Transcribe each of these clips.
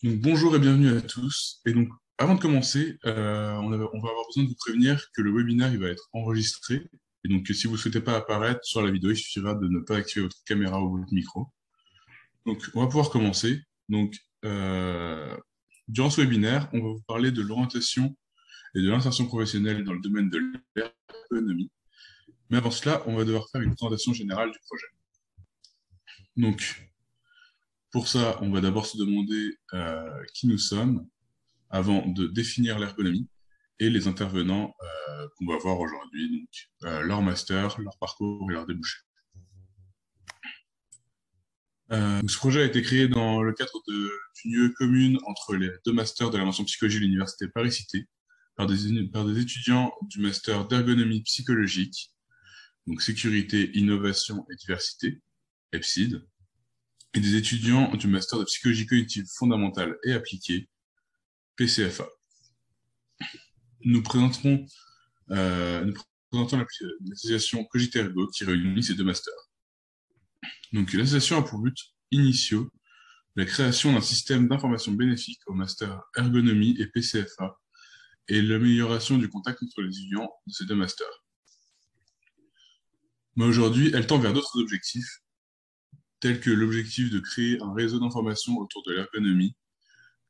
Donc, bonjour et bienvenue à tous. Et donc, avant de commencer, on va avoir besoin de vous prévenir que le webinaire il va être enregistré. Et donc, si vous ne souhaitez pas apparaître sur la vidéo, il suffira de ne pas activer votre caméra ou votre micro. Donc, on va pouvoir commencer. Donc, durant ce webinaire, on va vous parler de l'orientation et de l'insertion professionnelle dans le domaine de l'ergonomie. Mais avant cela, on va devoir faire une présentation générale du projet. Donc, pour ça, on va d'abord se demander qui nous sommes avant de définir l'ergonomie et les intervenants qu'on va voir aujourd'hui, donc leur master, leur parcours et leur débouchés. Donc, ce projet a été créé dans le cadre d'une UE commune entre les deux masters de la mention psychologie de l'université Paris-Cité par des étudiants du master d'ergonomie psychologique, donc sécurité, innovation et diversité, EPSID, et des étudiants du master de psychologie cognitive fondamentale et appliquée, PCFA. Nous présentons l'association Cogitergo qui réunit ces deux masters. Donc, l'association a pour buts initiaux la création d'un système d'information bénéfique au master ergonomie et PCFA et l'amélioration du contact entre les étudiants de ces deux masters. Mais aujourd'hui, elle tend vers d'autres objectifs, tels que l'objectif de créer un réseau d'information autour de l'ergonomie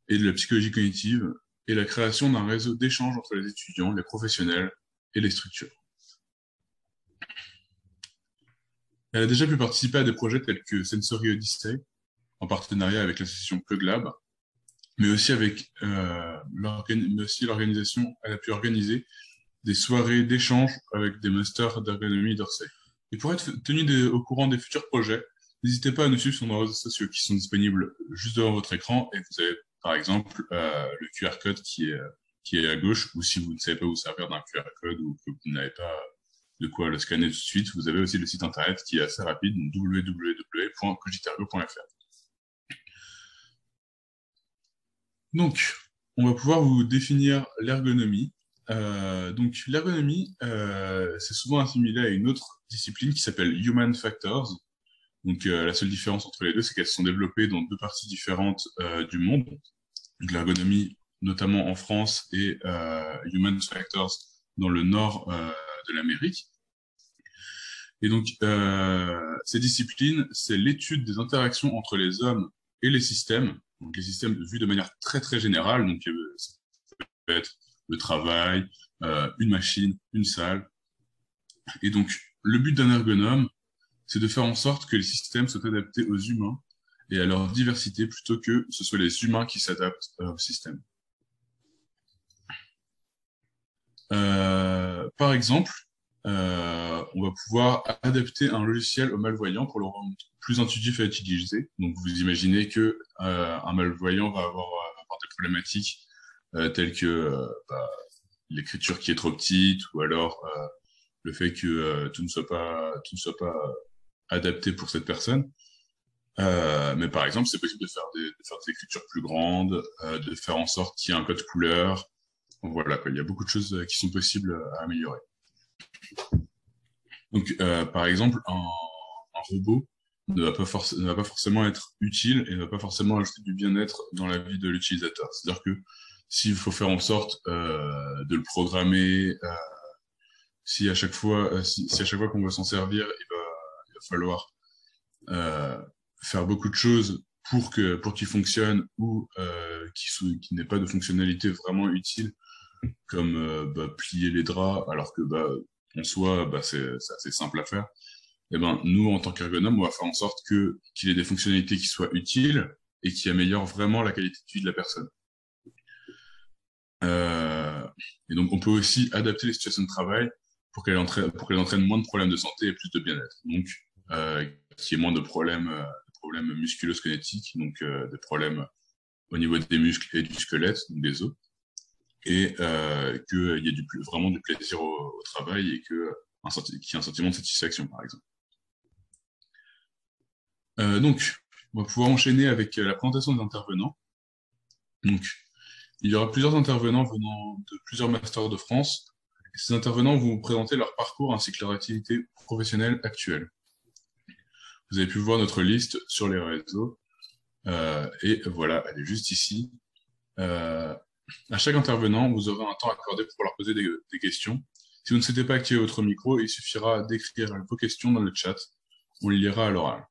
et de la psychologie cognitive et la création d'un réseau d'échange entre les étudiants, les professionnels et les structures. Elle a déjà pu participer à des projets tels que Sensory Odyssey, en partenariat avec l'association PlugLab, mais aussi avec l'organisation, elle a pu organiser des soirées d'échange avec des masters d'ergonomie d'Orsay. Et pour être tenu au courant des futurs projets, n'hésitez pas à nous suivre sur nos réseaux sociaux qui sont disponibles juste devant votre écran, et vous avez par exemple le QR code qui est à gauche, ou si vous ne savez pas vous servir d'un QR code ou que vous n'avez pas de quoi le scanner tout de suite, vous avez aussi le site internet qui est assez rapide, www.cogitergo.fr. Donc, on va pouvoir vous définir l'ergonomie. Donc, l'ergonomie, c'est souvent assimilé à une autre discipline qui s'appelle Human Factors. Donc, la seule différence entre les deux, c'est qu'elles sont développées dans deux parties différentes du monde. Donc, l'ergonomie, notamment en France, et Human Factors dans le nord de l'Amérique. Et donc, ces disciplines, c'est l'étude des interactions entre les hommes et les systèmes. Donc, les systèmes vus de manière très, très générale. Donc, ça peut être le travail, une machine, une salle. Et donc, le but d'un ergonome, c'est de faire en sorte que les systèmes soient adaptés aux humains et à leur diversité plutôt que ce soit les humains qui s'adaptent au système. Par exemple, on va pouvoir adapter un logiciel au malvoyant pour le rendre plus intuitif à utiliser. Donc, vous imaginez que un malvoyant va avoir des problématiques telles que l'écriture qui est trop petite, ou alors le fait que tout ne soit pas adapté pour cette personne. Mais par exemple, c'est possible de faire des écritures plus grandes, de faire en sorte qu'il y ait un code couleur. Voilà, quoi. Il y a beaucoup de choses qui sont possibles à améliorer. Donc, par exemple, un robot ne va pas forcément être utile et ne va pas forcément ajouter du bien-être dans la vie de l'utilisateur. C'est-à-dire que s'il faut faire en sorte de le programmer, si à chaque fois qu'on va s'en servir, il va falloir faire beaucoup de choses pour qu'il fonctionne ou qu'il n'ait pas de fonctionnalité vraiment utile, comme plier les draps, alors que en soi, c'est assez simple à faire. Et nous, en tant qu'ergonome, on va faire en sorte qu'il ait des fonctionnalités qui soient utiles et qui améliorent vraiment la qualité de vie de la personne. Et donc, on peut aussi adapter les situations de travail pour qu'elles entraînent moins de problèmes de santé et plus de bien-être. Donc, qu'il y ait moins de problèmes musculo-squelettiques, donc des problèmes au niveau des muscles et du squelette, donc des os, et qu'il y ait vraiment du plaisir au travail et qu'il y ait un sentiment de satisfaction, par exemple. Donc, on va pouvoir enchaîner avec la présentation des intervenants. Donc, il y aura plusieurs intervenants venant de plusieurs masters de France. Et ces intervenants vont vous présenter leur parcours ainsi que leur activité professionnelle actuelle. Vous avez pu voir notre liste sur les réseaux. Et voilà, elle est juste ici. Euh, à chaque intervenant, vous aurez un temps accordé pour leur poser des questions. Si vous ne souhaitez pas activer votre micro, il suffira d'écrire vos questions dans le chat. On les lira à l'oral.